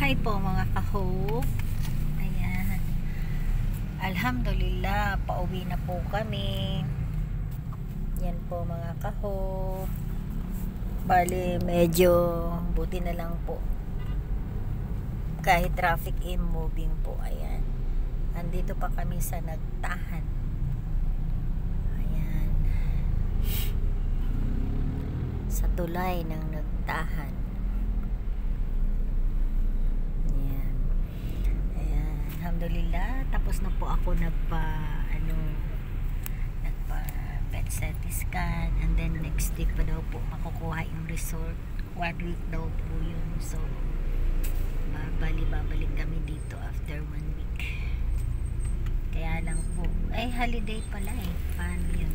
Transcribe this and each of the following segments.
Hi po mga ka-hope. Ayan. Alhamdulillah, pauwi na po kami. Yan po mga ka-hope. Bali, medyo buti na lang po. Kahit traffic in moving po. Ayan. Andito pa kami sa Nagtahan. Ayan. Sa tulay ng Nagtahan. Alhamdulillah, tapos na po ako nagpa PET CT scan, and then next week pa daw po makukuha yung result. 1 week daw po yun. So babalik kami dito after 1 week. Kaya lang po, holiday pala paano yun,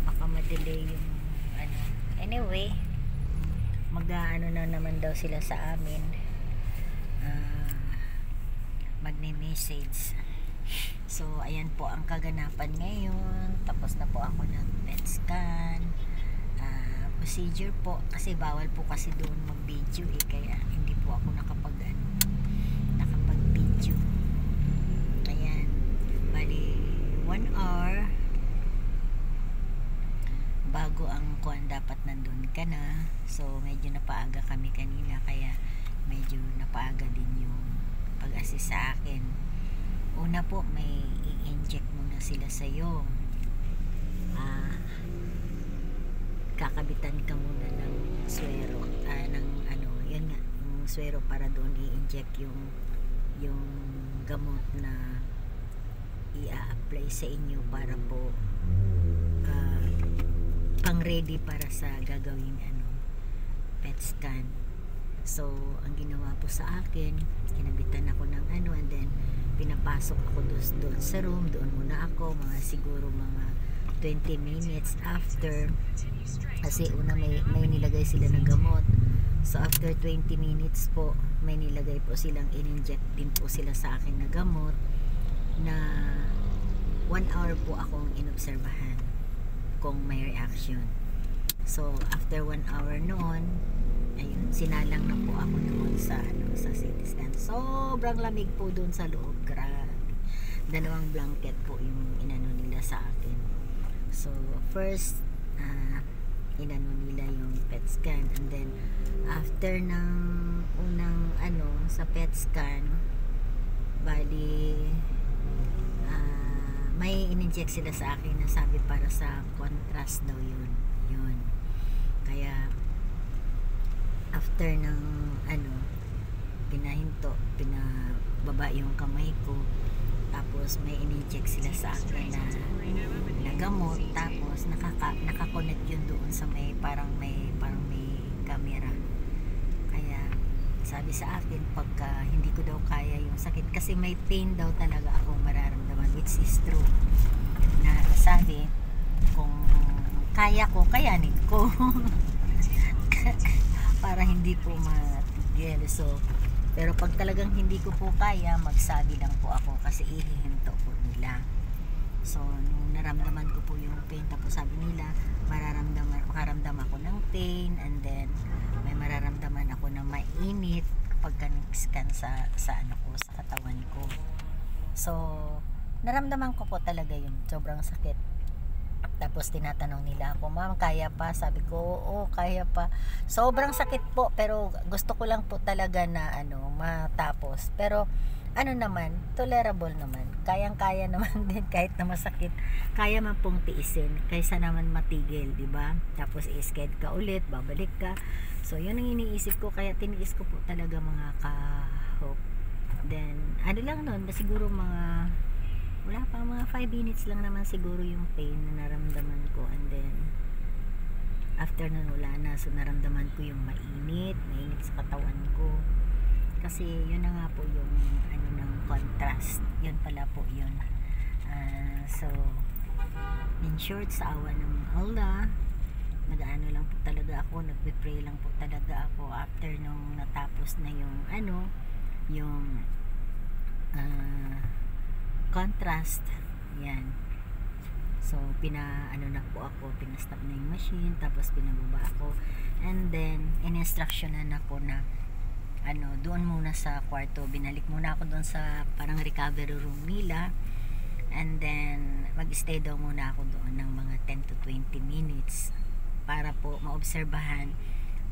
baka ma-delay yung anyway, mag-aano na naman daw sila sa amin, magme-message. So ayan po ang kaganapan ngayon. Tapos na po ako ng PET scan, procedure po, kasi bawal po kasi doon mag-video kaya hindi po ako nakapag-video. Ayan, bali 1 hour bago ang kuan dapat nandun ka na. So medyo napaaga kami kanina, kaya medyo napaaga din yung pag-assist sa akin. Una po, may i-inject muna sila sa'yo. Kakabitan ka muna ng swero, yun nga, yung swero para doon i-inject yung gamot na i-apply sa inyo para po pang ready para sa gagawin PET scan. So ang ginawa po sa akin, kinabitan ako ng and then pinapasok ako doon sa room. Doon muna ako siguro mga 20 minutes after, kasi una may nilagay sila ng gamot. So after 20 minutes po, may nilagay po silang in-inject din po sila sa akin na gamot, na 1 hour po akong inobserbahan kung may reaction. So after 1 hour noon, ayun, sinalang na po ako doon sa CT scan. Sobrang lamig po doon sa loob, grabe. 2 blanket po yung inano nila sa akin. So first inano nila yung PET scan, and then after ng unang sa PET scan, bali may in-inject sila sa akin na sabi para sa contrast daw yun. Kaya after ng pinababa yung kamay ko, tapos may in-inject sila sa akin na gamot, tapos nakakonect yun doon sa may parang may camera. Kaya sabi sa akin, pagka hindi ko daw kaya yung sakit, kasi may pain daw talaga akong mararamdaman, which is true, na sabi kung kaya ko, kayanin ko para hindi po matigil. So pero pag talagang hindi ko po kaya, magsabi lang po ako, kasi ihihinto po nila. So nung naramdaman ko po yung pain, tapos sabi nila makaramdam ako ng pain, and then may mararamdaman ako na mainit kapag nag-scan sa katawan ko. So naramdaman ko po talaga yung sobrang sakit. Tapos tinatanong nila ako, ma'am, kaya pa? Sabi ko, oo, kaya pa. Sobrang sakit po, pero gusto ko lang po talaga na matapos. Pero naman, tolerable naman. Kayang-kaya naman din kahit na masakit. Kaya man pong tiisin kaysa naman matigil, di ba? Tapos i-sked ka ulit, babalik ka. So yun ang iniisip ko, kaya tiniis ko po talaga mga ka-hope. Then lang nun, siguro wala pa, mga 5 minutes lang naman siguro yung pain na naramdaman ko, and then after nun wala na. So naramdaman ko yung mainit sa katawan ko, kasi yun na nga po yung ng contrast, yun pala po yun. So in short, sa awa ng Allah, nag-ano lang po talaga ako, nagpe-pray lang po talaga ako after nung natapos na yung yung contrast. Yan. So na po ako, pinastop na yung machine, tapos pinababa ako, and then in-instructionan ako na doon muna sa kwarto. Binalik muna ako doon sa parang recovery room nila. And then, mag-stay daw muna ako doon ng mga 10 to 20 minutes para po maobserbahan.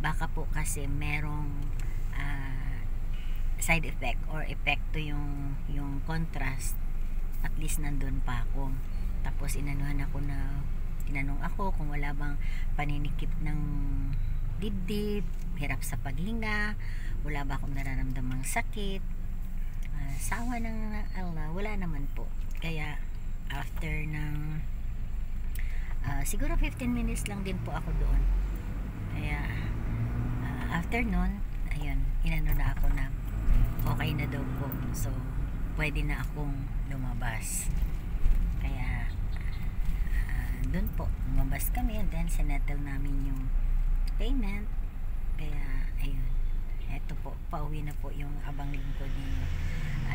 Baka po kasi merong side effect or epekto yung contrast. At least nandun pa ako. Tapos tinanong ako kung wala bang paninikip ng dibdib, hirap sa paghinga, wala ba akong nararamdamang sakit. Sawa ng Allah, wala naman po. Kaya after ng siguro 15 minutes lang din po ako doon. Kaya after nun, ayun, inano na ako na okay na daw po. So pwede na akong lumabas. Kaya doon po lumabas kami, and then sinettle namin yung payment. Kaya ayun, eto po, pauwi na po yung abang lingkod ninyo.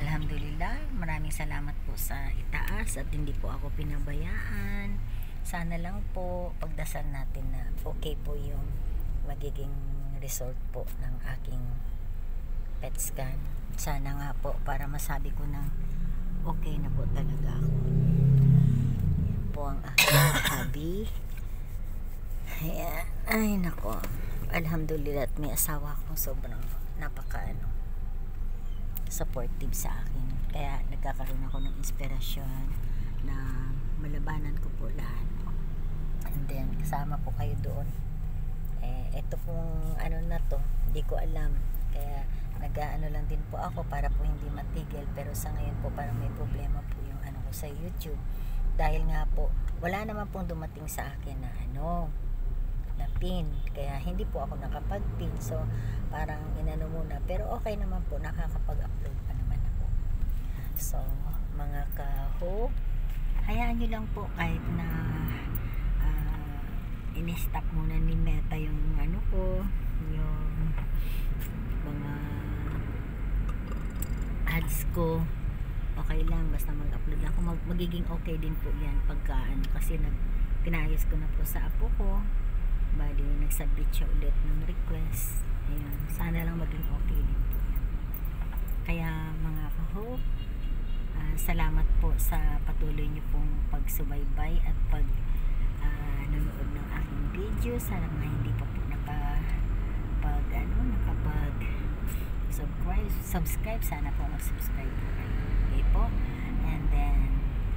Alhamdulillah, maraming salamat po sa itaas at hindi po ako pinabayaan. Sana lang po pagdasal natin na okay po yung magiging result po ng aking PET scan. Sana nga po para masabi ko na okay na po talaga ako. Yan po ang aking hobby. Ayan. Ay nako, alhamdulillah, at may asawa akong sobrang supportive sa akin. Kaya nagkakaroon ako ng inspirasyon na malabanan ko po lahat. And then kasama po kayo doon. Ito pong na to, hindi ko alam. Kaya nag-aano lang din po ako para po hindi matigil. Pero sa ngayon po parang may problema po yung ko sa YouTube. Dahil nga po, wala naman pong dumating sa akin na na pin. Kaya hindi po ako nakapag-pin. So, parang inano muna. Pero okay naman po, nakakapag-upload pa naman ako. So, mga kaho, hayaan nyo lang po kahit na in-stop muna ni Meta yung yung mga ads ko. Okay lang, basta mag-upload ako. Magiging okay din po yan pagka kasi pinayos ko na po sa apo ko. Bali, nagsubmit siya ulit ng request. Ayun, sana lang maging okay din po yan. Kaya mga kaho, salamat po sa patuloy niyo pong pagsubaybay at nanonood ng aking video. Sana nga hindi pa po subscribe. Sana po mag-subscribe po kayo. Okay po. And then,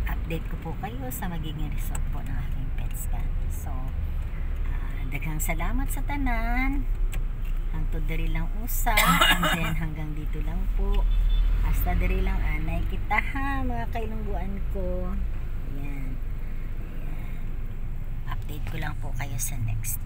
update ko po kayo sa magiging result po ng aking PET scan. So, daghang salamat sa tanan. Hangtod diri lang usa. And then, hanggang dito lang po. Hasta diri lang anay kita ha, mga kailungguan ko. Ayan. Update ko lang po kayo sa next.